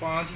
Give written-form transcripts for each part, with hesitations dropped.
5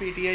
PTI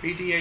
PTI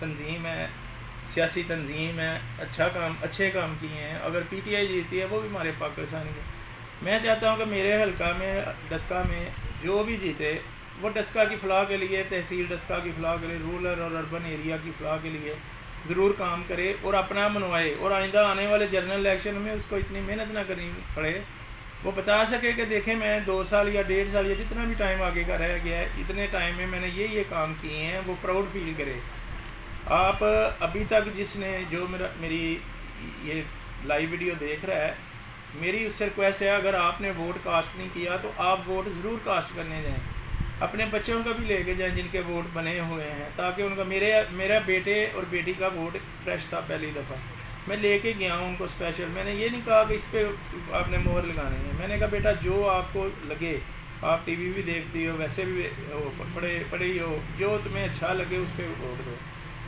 تنظیم ہے, سیاسی تنظیم ہے, اچھے کام کیے ہیں. اگر پی ٹی آئی جیتی ہے وہ بھی ہمارے پاکستان کے. میں چاہتا ہوں کہ میرے حلقہ میں ڈسکا میں جو بھی جیتے وہ ڈسکا کی فلاح کے لیے, تحصیل ڈسکا کی فلاح کے لیے, رورل اور اربن ایریا کی فلاح کے لیے ضرور کام کرے اور اپنا منوائے, اور آئندہ آنے والے جنرل الیکشن میں اس کو اتنی محنت نہ کرنی پڑے. وہ بتا سکے کہ دیکھیں میں 2 سال یا 1.5 سال یا جتنا بھی ٹائم آگے کا رہ گیا ہے, اتنے ٹائم میں میں نے یہ کام کیے ہیں, وہ پراؤڈ فیل کرے. آپ ابھی تک جس نے جو میری یہ لائیو ویڈیو دیکھ رہا ہے, میری اس سے ریکویسٹ ہے اگر آپ نے ووٹ کاسٹ نہیں کیا تو آپ ووٹ ضرور کاسٹ کرنے جائیں. اپنے بچوں کو بھی لے کے جائیں جن کے ووٹ بنے ہوئے ہیں, تاکہ ان کا میرا بیٹے اور بیٹی کا ووٹ فریش تھا پہلی دفعہ. میں لے کے گیا ہوں ان کو اسپیشل. میں نے یہ نہیں کہا کہ اس پہ آپ نے مہر لگانی ہے. میں نے کہا بیٹا جو آپ کو لگے, آپ ٹی وی بھی دیکھتی ہو, ویسے بھی ہو, پڑھی ہو, جو تمہیں اچھا لگے اس پہ ووٹ دو.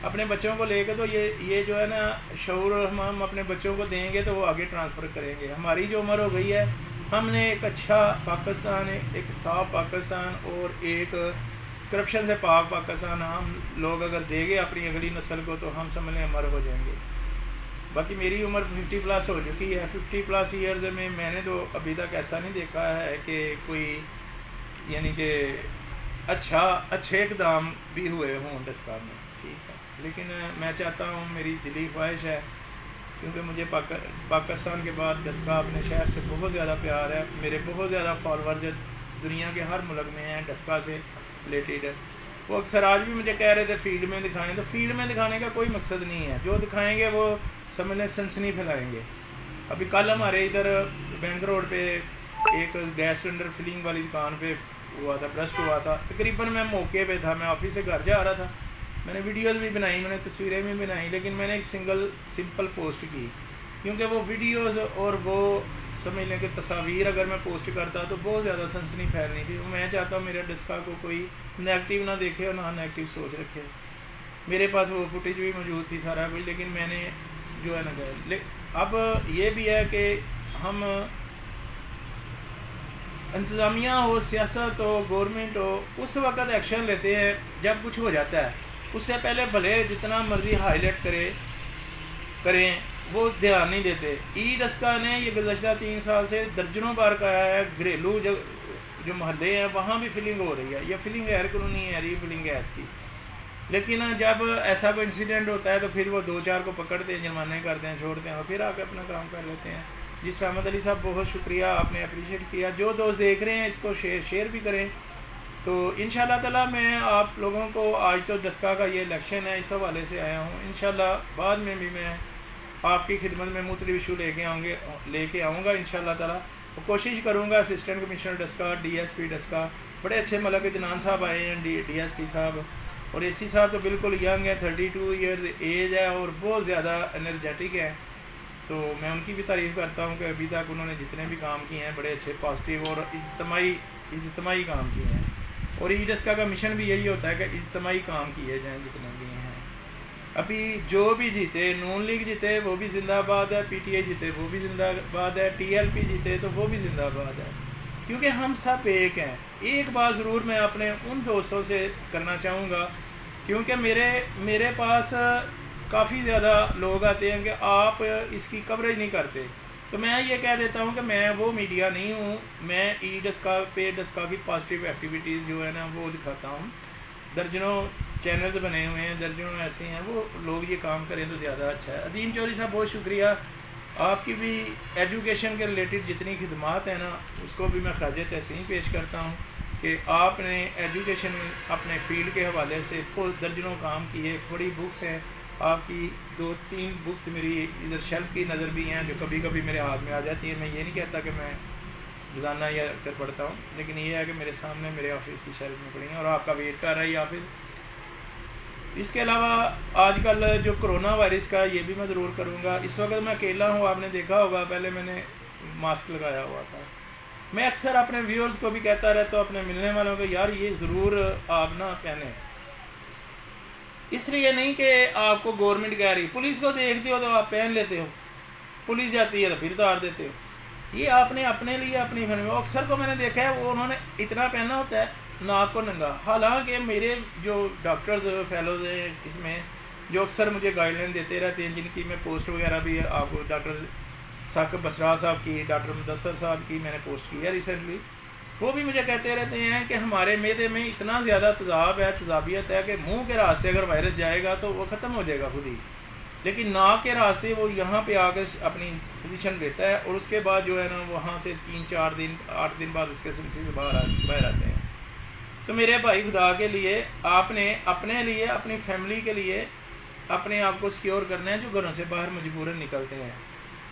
اپنے بچوں کو لے کے تو یہ جو ہے نا شعور ہم اپنے بچوں کو دیں گے تو وہ آگے ٹرانسفر کریں گے. ہماری جو عمر ہو گئی ہے, ہم نے ایک اچھا پاکستان, ایک صاف پاکستان اور ایک کرپشن سے پاک پاکستان ہم لوگ اگر دیں گے اپنی اگلی نسل کو تو ہم سمجھ لیں عمر ہو جائیں گے. باقی میری عمر 50+ ہو چکی ہے. 50+ ایئرز میں میں نے تو ابھی تک ایسا نہیں دیکھا ہے کہ کوئی یعنی کہ اچھے اقدام بھی ہوئے ہوں ڈسکا میں. ٹھیک ہے, لیکن میں چاہتا ہوں, میری دلی خواہش ہے, کیونکہ مجھے پاکستان کے بعد ڈسکا اپنے شہر سے بہت زیادہ پیار ہے. میرے بہت زیادہ فالوور جو دنیا کے ہر ملک میں ہیں ڈسکا سے ریلیٹڈ, وہ اکثر آج بھی مجھے کہہ رہے تھے فیلڈ میں دکھائیں. تو فیلڈ میں دکھانے کا کوئی مقصد نہیں ہے. جو دکھائیں گے وہ سمجھ لیں سنسنی پھیلائیں گے. ابھی کل ہمارے ادھر بینک روڈ پہ ایک گیس سلنڈر فلنگ والی دکان پہ ہوا تھا, برسٹ ہوا تھا. تقریباً میں موقع پہ تھا, میں آفس سے گھر جا رہا تھا. میں نے ویڈیوز بھی بنائی, میں نے تصویریں بھی بنائی, لیکن میں نے ایک سمپل پوسٹ کی, کیونکہ وہ ویڈیوز اور وہ سمجھ لیں کہ تصاویر اگر میں پوسٹ کرتا تو بہت زیادہ سنسنی پھیلنی تھی. میں چاہتا ہوں میرے ڈسکا کو کوئی نیگیٹیو نہ دیکھے اور نہ نیگیٹیو سوچ رکھے. میرے پاس وہ فوٹیج بھی موجود تھی سارا کچھ, لیکن میں نے جو ہے نا اب یہ بھی ہے کہ ہم انتظامیہ ہو, سیاست ہو, گورنمنٹ ہو, اس وقت ایکشن لیتے ہیں جب کچھ ہو جاتا ہے. اس سے پہلے بھلے جتنا مرضی ہائی لائٹ کریں وہ دھیان نہیں دیتے. ڈسکا نے یہ گزشتہ 3 سال سے درجنوں بار کہا ہے, گھریلو جو محلے ہیں وہاں بھی فلنگ ہو رہی ہے. یہ فلنگ غیر قانونی ہے, ری فلنگ گیس کی. لیکن جب ایسا کوئی انسیڈنٹ ہوتا ہے تو پھر وہ 2-4 کو پکڑتے ہیں, جرمانے کرتے ہیں, چھوڑتے ہیں, اور پھر آ کے اپنا کام کر لیتے ہیں. جی رحمت علی صاحب بہت شکریہ, آپ نے اپریشیٹ کیا. جو دوست دیکھ رہے ہیں اس کو شیئر بھی کریں. تو انشاءاللہ تعالیٰ میں آپ لوگوں کو, آج تو ڈسکا کا یہ الیکشن ہے اس حوالے سے آیا ہوں. انشاءاللہ بعد میں بھی میں آپ کی خدمت میں مختلف ایشو لے کے آؤں گا انشاءاللہ تعالیٰ. کوشش کروں گا. Assistant commissioner Daska, D S P Daska, بڑے اچھے ملک عدنان صاحب آئے ہیں, ڈی ایس پی صاحب, اور اے سی صاحب تو بالکل ینگ ہے, 32 ایئرز ایج ہے اور بہت زیادہ انرجیٹک ہے. تو میں ان کی بھی تعریف کرتا ہوں کہ ابھی تک انہوں نے جتنے بھی کام کیے ہیں بڑے اچھے پازیٹیو اور اجتماعی کام کیے ہیں. اور ڈسکا کا مشن بھی یہی ہوتا ہے کہ اجتماعی کام کیے جائیں جتنے بھی ہیں. ابھی جو بھی جیتے, نون لیگ جیتے وہ بھی زندہ آباد ہے, پی ٹی آئی جیتے وہ بھی زندہ آباد ہے, ٹی ایل پی جیتے تو وہ بھی زندہ آباد ہے, کیونکہ ہم سب ایک ہیں. ایک بات ضرور میں اپنے ان دوستوں سے کرنا چاہوں گا, کیونکہ میرے پاس کافی زیادہ لوگ آتے ہیں کہ آپ اس کی کوریج نہیں کرتے. تو میں یہ کہہ دیتا ہوں کہ میں وہ میڈیا نہیں ہوں. میں ڈسکا پہ ڈسکا کی پازیٹیو ایکٹیویٹیز جو ہے نا وہ دکھاتا ہوں. درجنوں چینلز بنے ہوئے ہیں, درجنوں ایسے ہیں, وہ لوگ یہ کام کریں تو زیادہ اچھا ہے. عظیم چوہدری صاحب بہت شکریہ. آپ کی بھی ایجوکیشن کے ریلیٹڈ جتنی خدمات ہیں نا اس کو بھی میں خراج تحسین پیش کرتا ہوں کہ آپ نے ایجوکیشن اپنے فیلڈ کے حوالے سے درجنوں کام کیے. بڑی بکس ہیں آپ کی, 2-3 بکس میری ادھر شیلف کی نظر بھی ہیں جو کبھی کبھی میرے ہاتھ میں آ جاتی ہیں. میں یہ نہیں کہتا کہ میں روزانہ یا اکثر پڑھتا ہوں, لیکن یہ ہے کہ میرے سامنے میرے آفس کی شیلف میں پڑھی ہیں اور آپ کا ویٹ کر رہی ہے آفس. اس کے علاوہ آج کل جو کرونا وائرس کا یہ بھی میں ضرور کروں گا. اس وقت میں اکیلا ہوں, آپ نے دیکھا ہوگا پہلے میں نے ماسک لگایا ہوا تھا. میں اکثر اپنے ویورز کو بھی کہتا رہتا ہوں, اپنے ملنے والوں کو, یار یہ ضرور آپ نہ پہنیں. اس لیے نہیں کہ آپ کو گورنمنٹ کہہ رہی, پولیس کو دیکھتے ہو تو آپ پہن لیتے ہو, پولیس جاتی ہے تو پھر اتار دیتے ہو. یہ آپ نے اپنے لیے اپنی فیملی, اکثر کو میں نے دیکھا ہے وہ انہوں نے اتنا پہنا ہوتا ہے ناک کو ننگا. حالانکہ میرے جو ڈاکٹرز فیلوز ہیں اس میں جو اکثر مجھے گائیڈ لائن دیتے رہتے ہیں، جن کی میں پوسٹ وغیرہ بھی آپ کو ڈاکٹر ثاقب بسرا صاحب کی، ڈاکٹر مدثر صاحب کی میں نے پوسٹ کی ہے ریسنٹلی، وہ بھی مجھے کہتے رہتے ہیں کہ ہمارے معدے میں اتنا زیادہ تیزاب ہے، تیزابیت ہے کہ منہ کے راستے اگر وائرس جائے گا تو وہ ختم ہو جائے گا خود ہی، لیکن ناک کے راستے وہ یہاں پہ آ کر اپنی پوزیشن لیتا ہے، اور اس کے بعد جو ہے نا وہاں سے 3-4 دن 8 دن بعد اس کے سلسلے سے باہر آتے ہیں. تو میرے بھائی خدا کے لیے آپ نے اپنے لیے، اپنی فیملی کے لیے اپنے آپ کو سیکیور کرنا ہے جو گھروں سے باہر مجبوراً نکلتے ہیں.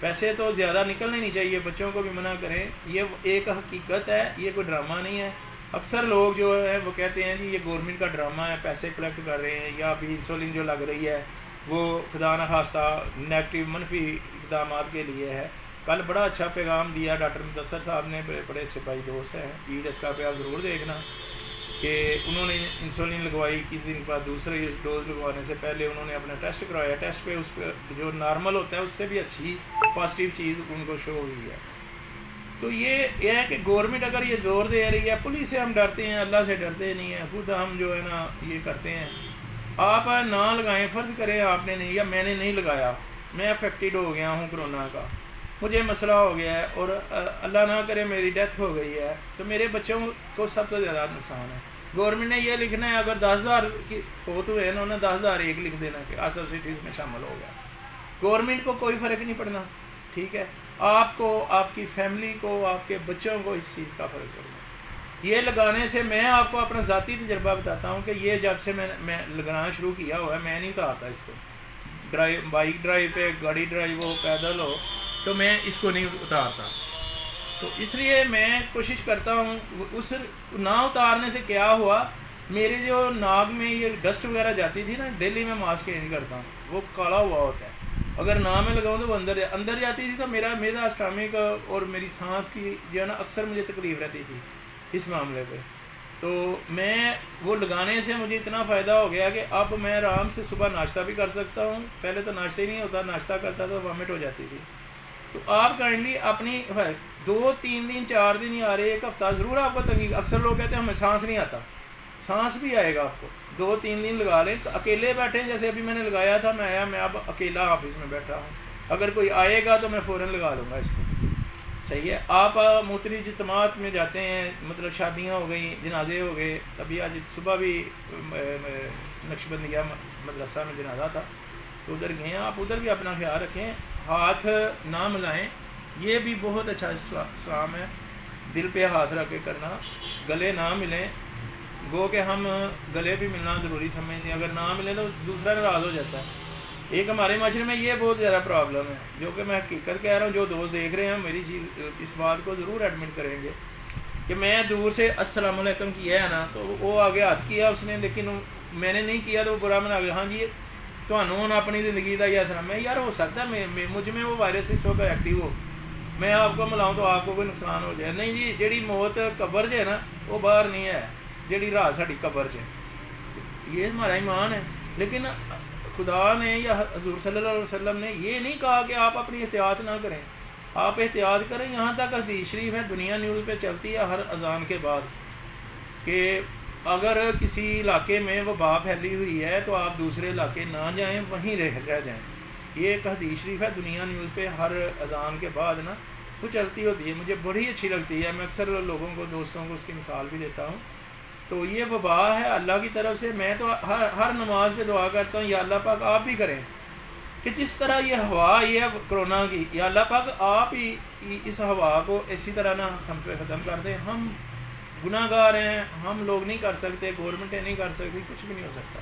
پیسے تو زیادہ نکلنے نہیں چاہیے، بچوں کو بھی منع کریں، یہ ایک حقیقت ہے، یہ کوئی ڈرامہ نہیں ہے. اکثر لوگ جو ہے وہ کہتے ہیں جی یہ گورنمنٹ کا ڈرامہ ہے، پیسے کلیکٹ کر رہے ہیں، یا ابھی انسولین جو لگ رہی ہے وہ خدا نخواستہ نیگیٹو منفی اقدامات کے لیے ہے. کل بڑا اچھا پیغام دیا ڈاکٹر مدثر صاحب نے، بڑے اچھے بھائی دوست ہیں، ڈسکا پہ آپ ضرور دیکھنا کہ انہوں نے انسولین لگوائی، 21 دن کے بعد دوسرے ڈوز لگوانے سے پہلے انہوں نے اپنا ٹیسٹ کروایا، ٹیسٹ پہ اس پہ جو نارمل ہوتا ہے اس سے بھی اچھی پازیٹیو چیز ان کو شو ہوئی ہے. تو یہ ہے کہ گورنمنٹ اگر یہ زور دے رہی ہے، پولیس سے ہم ڈرتے ہیں، اللہ سے ڈرتے نہیں ہیں، خود ہم جو ہے نا یہ کرتے ہیں. آپ نہ لگائیں، فرض کریں آپ نے نہیں یا میں نے نہیں لگایا، میں افیکٹڈ ہو گیا ہوں کرونا کا، مجھے مسئلہ ہو گیا ہے اور اللہ نہ کرے میری ڈیتھ ہو گئی ہے، تو میرے بچوں کو سب سے زیادہ نقصان ہے. گورنمنٹ نے یہ لکھنا ہے اگر 10,000 کی فوت ہوئے ہیں انہوں نے 10,000 ایک لکھ دینا کہ سبسڈیز میں شامل ہو گیا. گورنمنٹ کو کوئی فرق نہیں پڑنا، ٹھیک ہے، آپ کو، آپ کی فیملی کو، آپ کے بچوں کو اس چیز کا فرق پڑنا. یہ لگانے سے میں آپ کو اپنا ذاتی تجربہ بتاتا ہوں کہ یہ جب سے میں لگانا شروع کیا ہوا ہے، میں نہیں اتارتا اس کو، بائک ڈرائیو پہ، گاڑی ڈرائیو ہو، پیدل ہو، تو میں اس کو نہیں اتارتا. تو اس لیے میں کوشش کرتا ہوں. اس نہ اتارنے سے کیا ہوا، میرے جو ناک میں یہ ڈسٹ وغیرہ جاتی تھی نا، ڈیلی میں ماسک چینج کرتا ہوں، وہ کالا ہوا ہوتا ہے، اگر نہ میں لگاؤں تو وہ اندر جاتی تھی، تو میرا اسٹامک اور میری سانس کی جو ہے نا اکثر مجھے تکلیف رہتی تھی اس معاملے پہ. تو میں وہ لگانے سے مجھے اتنا فائدہ ہو گیا کہ اب میں آرام سے صبح ناشتہ بھی کر سکتا ہوں. پہلے تو ناشتہ ہی نہیں ہوتا، ناشتہ کرتا تو وامٹ ہو جاتی تھی. تو آپ کائنڈلی اپنی 2-3 دن 4 دن یا 1 ہفتہ ضرور آپ کو تنگی، اکثر لوگ کہتے ہیں ہمیں سانس نہیں آتا، سانس بھی آئے گا آپ کو. 2-3 دن لگا لیں، اکیلے بیٹھیں، جیسے ابھی میں نے لگایا تھا، میں آیا، میں اب اکیلا آفس میں بیٹھا ہوں، اگر کوئی آئے گا تو میں فوراً لگا لوں گا اس کو. صحیح ہے. آپ مختلف اجتماعات میں جاتے ہیں، مطلب شادیاں ہو گئیں، جنازے ہو گئے، ابھی آج صبح بھی نقشبندیہ مدرسہ میں جنازہ تھا تو ادھر گئے ہیں. آپ ادھر بھی اپنا خیال رکھیں، ہاتھ نہ ملائیں، یہ بھی بہت اچھا اسلام ہے. دل پہ ہاتھ رکھ کے کرنا، گلے نہ ملیں، گو کہ ہم گلے بھی ملنا ضروری سمجھتے ہیں، اگر نہ ملیں تو دوسرا ناراض ہو جاتا ہے. ایک ہمارے معاشرے میں یہ بہت زیادہ پرابلم ہے، جو کہ میں حقیقت کہہ رہا ہوں، جو دوست دیکھ رہے ہیں میری چیز اس بات کو ضرور ایڈمٹ کریں گے کہ میں دور سے السلام علیکم کیا ہے نا، تو وہ آگے ہاتھ کیا اس نے، لیکن میں نے نہیں کیا تو وہ برا منا گیا. ہاں جی تمہیں اپنی زندگی کا یہ اثر، میں یار ہو سکتا ہے مجھ میں وہ وائرس اس وقت ایکٹیو ہو، میں آپ کو ملاؤں تو آپ کو کوئی نقصان ہو جائے. نہیں جی، جیڑی موت قبر سے ہے نا وہ باہر نہیں ہے، جیڑی راہ ساڑی قبر سے، یہ ہمارا ایمان ہے. لیکن خدا نے یا حضور صلی اللہ علیہ وسلم نے یہ نہیں کہا کہ آپ اپنی احتیاط نہ کریں، آپ احتیاط کریں. یہاں تک حدیث شریف ہے، دنیا نیوز پہ چلتی ہے ہر اذان کے بعد، کہ اگر کسی علاقے میں وبا پھیلی ہوئی ہے تو آپ دوسرے علاقے نہ جائیں، وہیں رہ جائیں. یہ ایک حدیث شریف ہے، دنیا نیوز پہ ہر اذان کے بعد نا وہ چلتی ہوتی ہے، مجھے بڑی اچھی لگتی ہے. میں اکثر لوگوں کو، دوستوں کو اس کی مثال بھی دیتا ہوں. تو یہ وبا ہے اللہ کی طرف سے. میں تو ہر نماز پہ دعا کرتا ہوں یا اللہ پاک آپ بھی کریں کہ جس طرح یہ ہوا یہ کرونا کی، یا اللہ پاک آپ ہی اس ہوا کو اسی طرح نہ ہم پہ ختم کر دیں. ہم گناہ گار ہیں، ہم لوگ نہیں کر سکتے، گورنمنٹیں نہیں کر سکتی، کچھ بھی نہیں ہو سکتا.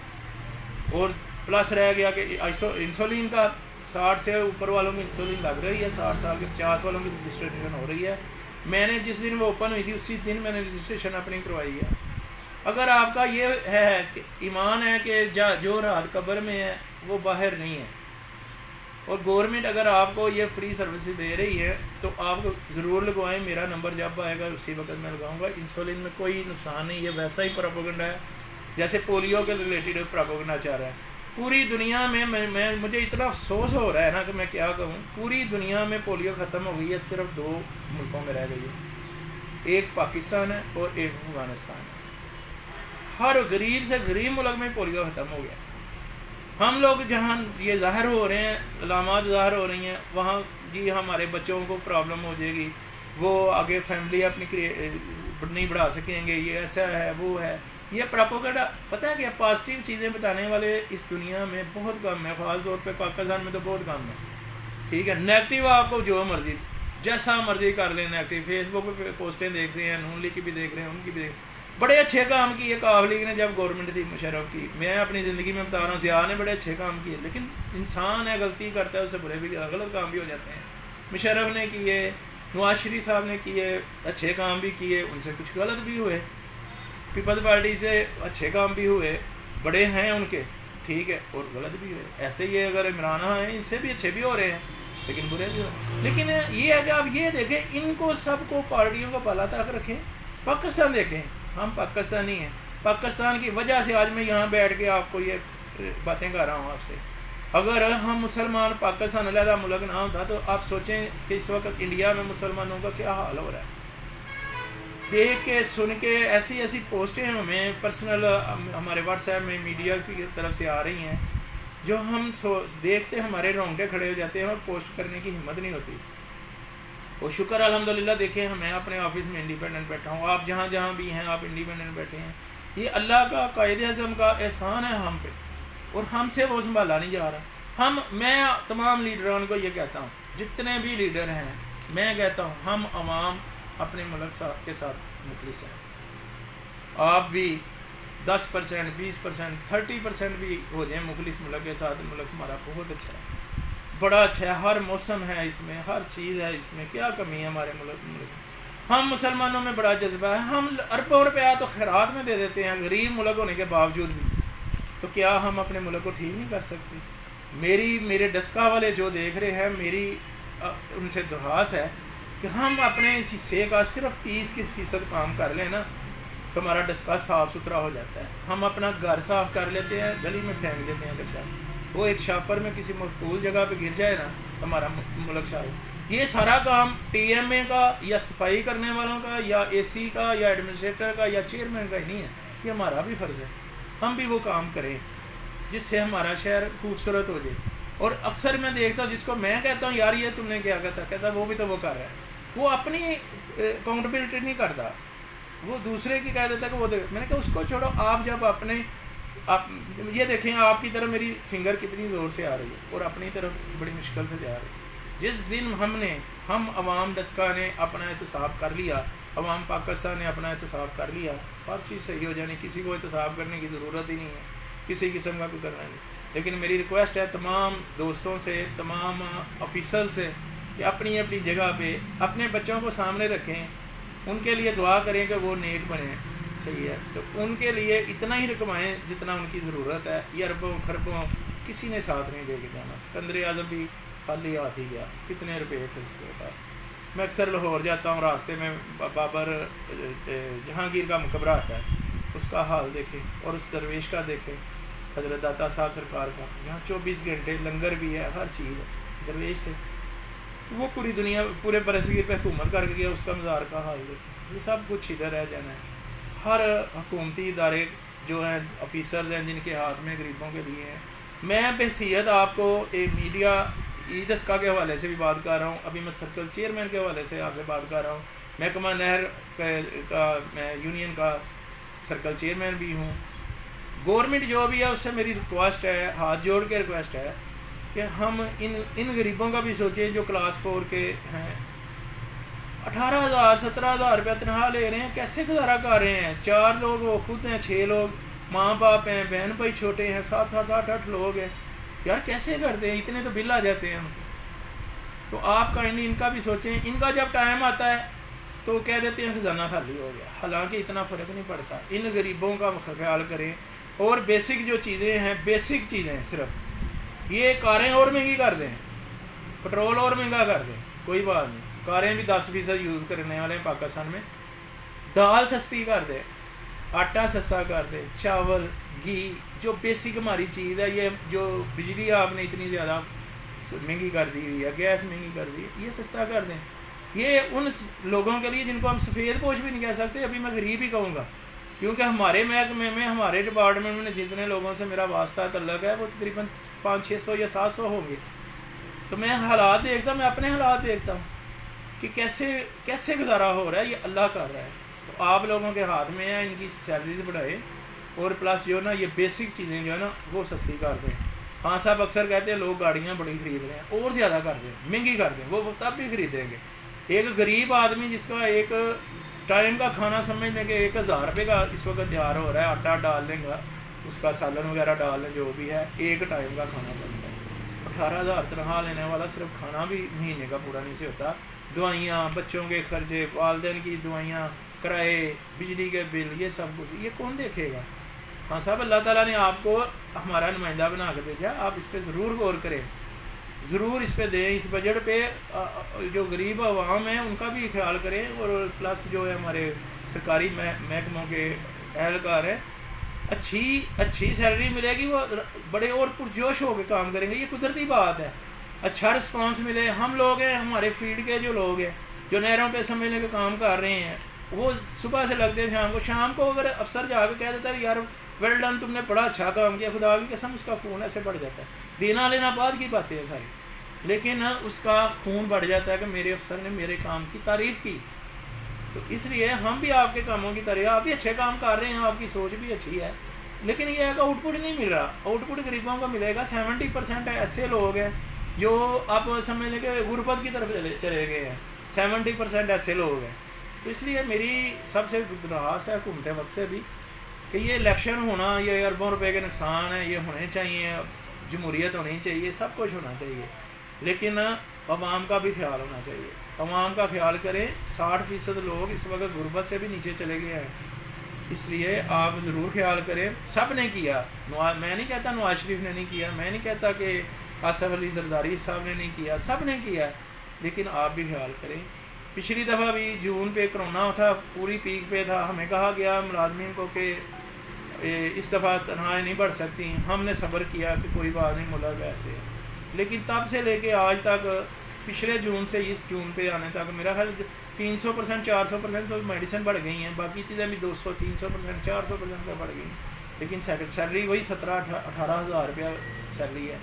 اور پلس رہ گیا کہ انسولین کا 60 سے اوپر والوں کی انسولین لگ رہی ہے، 60 سال کے 50 والوں کی رجسٹریشن ہو رہی ہے. میں نے جس دن وہ اوپن ہوئی تھی اسی دن میں نے رجسٹریشن اپنی کروائی ہے. اگر آپ کا یہ ہے کہ ایمان ہے کہ جو رات قبر میں ہے وہ باہر نہیں ہے، اور گورنمنٹ اگر آپ کو یہ فری سروسز دے رہی ہے تو آپ ضرور لگوائیں. میرا نمبر جب آئے گا اسی وقت میں لگاؤں گا. انسولین میں کوئی نقصان نہیں، یہ ویسا ہی پروپیگنڈا ہے جیسے پولیو کے ریلیٹڈ پروپیگنڈا چل رہا ہے. پوری دنیا میں مجھے اتنا افسوس ہو رہا ہے نا کہ میں کیا کہوں، پوری دنیا میں پولیو ختم ہو گئی ہے، صرف 2 ملکوں میں رہ گئی ہے، ایک پاکستان ہے اور ایک افغانستان ہے. ہر غریب سے غریب ملک میں پولیو ختم ہو گیا. ہم لوگ جہاں یہ ظاہر ہو رہے ہیں، علامات ظاہر ہو رہی ہیں، وہاں جی ہمارے بچوں کو پرابلم ہو جائے گی، وہ آگے فیملی اپنی نہیں بڑھا سکیں گے، یہ ایسا ہے وہ ہے. یہ پراپوگنڈا پتہ ہے کہ پازیٹیو چیزیں بتانے والے اس دنیا میں بہت کم ہے، خاص طور پہ پاکستان میں تو بہت کم ہے. ٹھیک ہے، نیگیٹو آپ کو جو مرضی جیسا مرضی کر لیں نیگیٹو. فیس بک پہ پوسٹیں دیکھ رہے ہیں، نون لیگ کی بھی دیکھ رہے ہیں، ان کی بھی دیکھ. بڑے اچھے کام کیے کاف لیگ نے جب گورنمنٹ تھی مشرف کی. میں اپنی زندگی میں بتا رہا ہوں ضیاء نے بڑے اچھے کام کیے، لیکن انسان ہے غلطی کرتا ہے، اس سے برے بھی غلط کام بھی ہو جاتے ہیں. مشرف نے کیے، نواز شریف صاحب نے کیے، اچھے کام بھی کیے، ان سے کچھ غلط بھی ہوئے. پیپلز پارٹی سے اچھے کام بھی ہوئے، بڑے ہیں ان کے، ٹھیک ہے، اور غلط بھی ہوئے. ایسے ہی اگر عمران ہیں ان سے بھی اچھے بھی ہو رہے ہیں لیکن برے بھی ہو رہے ہیں. لیکن یہ ہے کہ آپ یہ دیکھیں ان کو سب کو پارٹیوں کو بالا تک رکھیں. پاکستان دیکھیں، ہم پاکستانی ہیں، پاکستان کی وجہ سے آج میں یہاں بیٹھ کے آپ کو یہ باتیں کر رہا ہوں آپ سے. اگر ہم مسلمان پاکستان علیحدہ ملک نہ ہوتا تو آپ سوچیں کہ اس وقت انڈیا میں مسلمانوں کا کیا حال ہو رہا ہے. دیکھ کے سن کے ایسی ایسی پوسٹیں ہمیں پرسنل ہمارے واٹس ایپ میں میڈیا کی طرف سے آ رہی ہیں جو ہم دیکھتے ہمارے رونگٹے کھڑے ہو جاتے ہیں اور پوسٹ کرنے کی ہمت نہیں ہوتی. وہ شکر الحمدللہ دیکھیں میں اپنے آفس میں انڈیپینڈنٹ بیٹھا ہوں، آپ جہاں جہاں بھی ہیں آپ انڈیپینڈنٹ بیٹھے ہیں. یہ اللہ کا قائد اعظم کا احسان ہے ہم پہ، اور ہم سے وہ سنبھالا نہیں جا رہا. میں تمام لیڈران کو یہ کہتا ہوں، جتنے بھی لیڈر ہیں میں کہتا ہوں ہم عوام اپنے ملک کے ساتھ مخلص ہیں. آپ بھی 10%، 20%، 30% بھی ہو جائیں مخلص ملک کے ساتھ. ملک ہمارا بہت اچھا ہے، بڑا اچھا ہے، ہر موسم ہے اس میں، ہر چیز ہے اس میں. کیا کمی ہے ہمارے ملک میں؟ ہم مسلمانوں میں بڑا جذبہ ہے، ہم اربوں روپیہ تو خیرات میں دے دیتے ہیں غریب ملک ہونے کے باوجود بھی. تو کیا ہم اپنے ملک کو ٹھیک نہیں کر سکتے؟ میرے ڈسکا والے جو دیکھ رہے ہیں، میری ان سے درخواست ہے کہ ہم اپنے اس حصے کا صرف 30% کام کر لیں نا تو ہمارا ڈسکا صاف ستھرا ہو جاتا ہے. ہم اپنا گھر صاف کر لیتے ہیں، گلی میں پھینک دیتے ہیں کچرا. وہ ایک شاپر میں کسی مقبول جگہ پہ گر جائے نا ہمارا ملک صاف. یہ سارا کام ٹی ایم اے کا یا صفائی کرنے والوں کا یا اے سی کا یا ایڈمنسٹریٹر کا یا چیئرمین کا ہی نہیں ہے، یہ ہمارا بھی فرض ہے. ہم بھی وہ کام کریں جس سے ہمارا شہر خوبصورت ہو جائے. اور اکثر میں دیکھتا ہوں جس کو میں کہتا ہوں یار یہ تم نے کیا کہتا وہ بھی تو وہ کر رہا ہے. وہ اپنی اکاؤنٹیبلٹی نہیں کرتا، وہ دوسرے کی کہہ دیتا کہ وہ میں نے کہا اس کو چھوڑو. آپ جب اپنے یہ دیکھیں آپ کی طرف میری فنگر کتنی زور سے آ رہی ہے اور اپنی طرف بڑی مشکل سے جا رہی ہے. جس دن ہم عوام ڈسکا نے اپنا احتساب کر لیا، عوام پاکستان نے اپنا احتساب کر لیا، ہر چیز صحیح ہو جانی. کسی کو احتساب کرنے کی ضرورت ہی نہیں ہے، کسی قسم کا کوئی کرنا نہیں. لیکن میری ریکویسٹ ہے تمام دوستوں سے، تمام آفیسر سے کہ اپنی اپنی جگہ پہ اپنے بچوں کو سامنے رکھیں، ان کے لیے دعا کریں کہ وہ نیک بنیں. صحیح ہے، تو ان کے لیے اتنا ہی رقمائیں جتنا ان کی ضرورت ہے. یہ اربوں خربوں کسی نے ساتھ نہیں دے کے جانا. سکندر اعظم بھی خالی ہاتھ ہی گیا، کتنے روپے تھے اس کے پاس. میں اکثر لاہور جاتا ہوں، راستے میں بابر جہانگیر کا مقبرہ آتا ہے، اس کا حال دیکھیں اور اس درویش کا دیکھیں حضرت داتا صاحب سرکار کا. یہاں 24 گھنٹے لنگر بھی ہے، ہر چیز ہے. درویش تھے وہ پوری دنیا پورے برصغیر پہ حکومت کر گیا، اس کا مزار کا حال دیکھیں. یہ سب کچھ ادھر رہ جانا ہے. ہر حکومتی ادارے جو ہیں آفیسرز ہیں جن کے ہاتھ میں غریبوں کے لیے ہیں. میں بحیثیت آپ کو ایک میڈیا ای ڈسکا کے حوالے سے بھی بات کر رہا ہوں، ابھی میں سرکل چیئرمین کے حوالے سے آپ سے بات کر رہا ہوں. محکمہ نہر کا میں یونین کا سرکل چیئرمین بھی ہوں. گورنمنٹ جو بھی ہے اس سے میری ریکویسٹ ہے، ہاتھ جوڑ کے ریکویسٹ ہے کہ ہم ان غریبوں کا بھی سوچیں جو کلاس 4 کے ہیں. 18,000 17,000 روپیہ تنخواہ لے رہے ہیں، کیسے گزارا کر رہے ہیں؟ 4 لوگ وہ خود ہیں، 6 لوگ ماں باپ ہیں، بہن بھائی چھوٹے ہیں، 7 8 8 لوگ ہیں. یار کیسے کرتے ہیں؟ اتنے تو بل آ جاتے ہیں. تو آپ کا ان کا بھی سوچیں. ان کا جب ٹائم آتا ہے تو کہہ دیتے ہیں خزانہ خالی ہو گیا، حالانکہ اتنا فرق نہیں پڑتا. ان غریبوں کا خیال کریں. اور بیسک جو چیزیں ہیں، بیسک چیزیں صرف یہ کاریں اور مہنگی کر دیں، پٹرول اور مہنگا کر دیں، کوئی بات نہیں. کاریں بھی 10% یوز کرنے والے ہیں پاکستان میں. دال سستی کر دیں، آٹا سستا کر دیں، چاول، گھی، جو بیسک ہماری چیز ہے. یہ جو بجلی آپ نے اتنی زیادہ مہنگی کر دی ہوئی ہے، گیس مہنگی کر دی، یہ سستا کر دیں. یہ ان لوگوں کے لیے جن کو ہم سفید پوش بھی نہیں کہہ سکتے، ابھی میں غریب ہی کہوں گا. کیونکہ ہمارے محکمے میں ہمارے ڈپارٹمنٹ میں جتنے لوگوں سے میرا واسطہ تعلق ہے وہ تقریباً 500-600 یا 700 ہوں گے. تو میں حالات دیکھتا ہوں، میں اپنے حالات دیکھتا ہوں کہ کیسے گزارا ہو رہا ہے، یہ اللہ کر رہا ہے. تو آپ لوگوں کے ہاتھ میں ہے، ان کی سیلریز بڑھائے اور پلس جو نا یہ بیسک چیزیں جو ہے نا وہ سستی کر دیں. ہاں صاحب اکثر کہتے ہیں لوگ گاڑیاں بڑی خرید رہے ہیں، اور زیادہ کر دیں، مہنگی کر دیں، وہ تب بھی خریدیں گے. ایک غریب آدمی جس کا ایک ٹائم کا کھانا سمجھنے کے 1000 روپے کا اس وقت تیار ہو رہا ہے، آٹا ڈال لیں گا، اس کا سالن وغیرہ ڈال لیں، جو بھی ہے ایک ٹائم کا کھانا بنتا ہے. 18,000 تنخواہ لینے والا صرف کھانا بھی مہینے کا پورا نہیں سے ہوتا، دوائیاں، بچوں کے خرچے، والدین کی دوائیاں، کرائے، بجلی کے بل، یہ سب کچھ یہ کون دیکھے گا؟ ہاں صاحب اللہ تعالیٰ نے آپ کو ہمارا نمائندہ بنا کے بھیجا، آپ اس پہ ضرور غور کریں، ضرور اس پہ دیں، اس بجٹ پہ جو غریب عوام ہیں ان کا بھی خیال کریں، اور پلس جو ہے ہمارے سرکاری محکموں کے اہلکار ہیں اچھی سیلری ملے گی، وہ بڑے اور پرجوش ہو کے کام کریں گے، یہ قدرتی بات ہے. اچھا رسپانس ملے. ہم لوگ ہیں، ہمارے فیلڈ کے جو لوگ ہیں جو نہروں پہ سمجھنے کے کام کر رہے ہیں، وہ صبح سے لگتے ہیں شام کو اگر افسر جا کے کہہ دیتا ہے یار ویل ڈن، تم نے بڑا اچھا کام کیا، خدا کی قسم اس کا خون ایسے بڑھ جاتا ہے. دینا لینا بعد کی باتیں ہیں ساری، لیکن اس کا خون بڑھ جاتا ہے کہ میرے افسر نے میرے کام کی تعریف کی. تو اس لیے ہم بھی آپ کے کاموں کی تعریف، آپ بھی اچھے کام کر رہے ہیں، آپ کی سوچ بھی اچھی ہے، لیکن یہ ہے کہ آؤٹ پٹ نہیں مل رہا. آؤٹ پٹ غریبوں کا ملے گا. 70% ایسے لوگ ہیں جو آپ سمجھ لیں کہ غربت کی طرف چلے گئے ہیں، 70% ایسے لوگ ہیں. تو اس لیے میری سب سے درخواست ہے حکومت وقت سے بھی کہ یہ الیکشن ہونا، یہ اربوں روپے کے نقصان ہے، یہ ہونے چاہیے، جمہوریت ہونی چاہیے، سب کچھ ہونا چاہیے، لیکن عوام کا بھی خیال ہونا چاہیے. عوام کا خیال کریں. 60% لوگ اس وقت غربت سے بھی نیچے چلے گئے ہیں، اس لیے آپ ضرور خیال کریں. سب نے کیا، میں نہیں کہتا نواز شریف نے نہیں کیا، میں نہیں کہتا کہ آصف علی زرداری صاحب نے نہیں کیا، سب نے کیا، لیکن آپ بھی خیال کریں. پچھلی دفعہ بھی جون پہ کرونا تھا، پوری پیک پہ تھا، ہمیں کہا گیا ملازمین کو کہ اس دفعہ تنخواہیں نہیں بڑھ سکتی. ہم نے صبر کیا کہ کوئی بات نہیں، ملک ایسے ہے، لیکن تب سے لے کے آج تک، پچھلے جون سے اس جون پہ آنے تک میرا خیال 300% 400% تو میڈیسن بڑھ گئی ہیں، باقی چیزیں بھی 200 300% 400% کا بڑھ گئی ہیں، لیکن سیلری وہی 17-18 ہزار روپیہ سیلری ہے.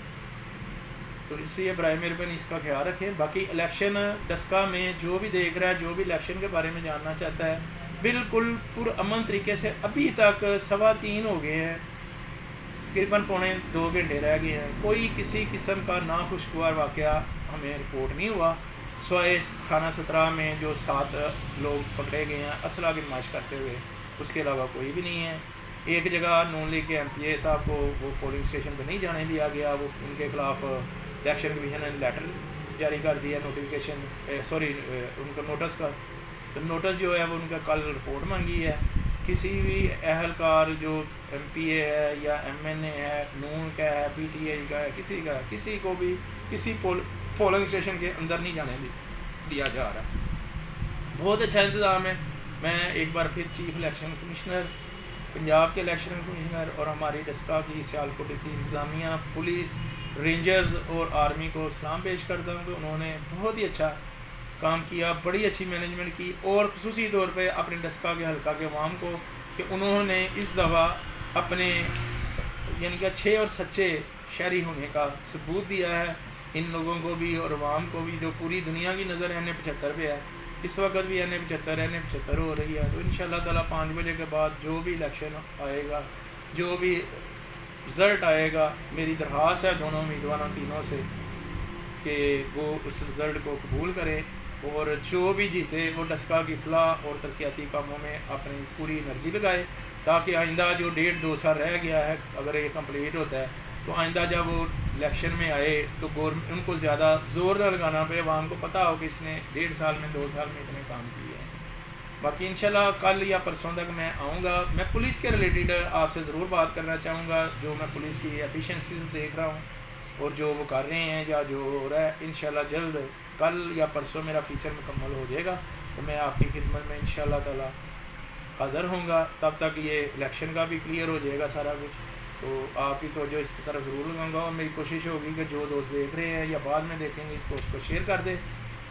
تو اس لیے برائے مہربانی اس کا خیال رکھیں. باقی الیکشن ڈسکا میں جو بھی دیکھ رہا ہے، جو بھی الیکشن کے بارے میں جاننا چاہتا ہے، بالکل پرامن طریقے سے ابھی تک 3:15 ہو گئے ہیں، تقریباً 2 گھنٹے رہ گئے ہیں. کوئی کسی قسم کا ناخوشگوار واقعہ ہمیں رپورٹ نہیں ہوا، سوائے تھانہ 17 میں جو 7 لوگ پکڑے گئے ہیں اسلحہ کی نمائش کرتے ہوئے، اس کے علاوہ کوئی بھی نہیں ہے. ایک جگہ نون لیگ کے MPA صاحب کو وہ پولنگ اسٹیشن پہ نہیں جانے دیا گیا، وہ ان کے خلاف الیکشن کمیشن نے لیٹر جاری کر دیا، نوٹیفیکیشن ان کا نوٹس کا. تو نوٹس جو ہے وہ ان کا کل رپورٹ مانگی ہے. کسی بھی اہلکار جو MPA ہے یا MNA ہے، نون کا ہے، PTI کا ہے، کسی کو بھی کسی پولنگ اسٹیشن کے اندر نہیں جانے دیا جا رہا. بہت اچھا انتظام ہے. میں ایک بار پھر چیف الیکشن کمشنر پنجاب کے الیکشن کمشنر اور ہماری ڈسکا کی سیالکوٹ کی انتظامیہ، پولیس، رینجرز اور آرمی کو سلام پیش کرتا ہوں کہ انہوں نے بہت ہی اچھا کام کیا، بڑی اچھی مینجمنٹ کی، اور خصوصی طور پہ اپنے ڈسکا کے حلقہ کے عوام کو کہ انہوں نے اس دفعہ اپنے یعنی کہ اچھے اور سچے شہری ہونے کا ثبوت دیا ہے. ان لوگوں کو بھی اور عوام کو بھی جو پوری دنیا کی نظر NA-75 پہ ہے، اس وقت بھی NA-75 ہو رہی ہے. تو انشاءاللہ تعالیٰ 5 بجے کے بعد جو بھی الیکشن آئے گا، جو بھی رزلٹ آئے گا، میری درخواست ہے دونوں امیدواروں تینوں سے کہ وہ اس رزلٹ کو قبول کریں، اور جو بھی جیتے وہ ڈسکا کی فلاح اور ترقیاتی کاموں میں اپنی پوری انرجی لگائے، تاکہ آئندہ جو 1.5-2 سال رہ گیا ہے اگر یہ کمپلیٹ ہوتا ہے تو آئندہ جب وہ الیکشن میں آئے تو ان کو زیادہ زور نہ لگانا پڑے، عوام کو پتہ ہو کہ اس نے 1.5 سال میں 2 سال میں اتنے کام کیے ہیں. باقی انشاءاللہ کل یا پرسوں تک میں آؤں گا. میں پولیس کے ریلیٹڈ آپ سے ضرور بات کرنا چاہوں گا، جو میں پولیس کی ایفیشنسیز دیکھ رہا ہوں اور جو وہ کر رہے ہیں یا جو ہو رہا ہے. انشاءاللہ جلد کل یا پرسوں میرا فیچر مکمل ہو جائے گا تو میں آپ کی خدمت میں انشاءاللہ تعالی حاضر ہوں گا. تب تک یہ الیکشن کا بھی کلیئر ہو جائے گا سارا کچھ. تو آپ کی توجہ اس کی طرف ضرور لگاؤں گا، اور میری کوشش ہوگی کہ جو دوست دیکھ رہے ہیں یا بعد میں دیکھیں گے اس پوسٹ کو شیئر کر دیں.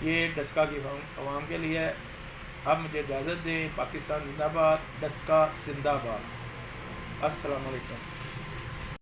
یہ ڈسکا کی عوام کے لیے ہے. اب مجھے اجازت دیں. پاکستان زندہ باد. ڈسکا زندہ باد. السلام علیکم.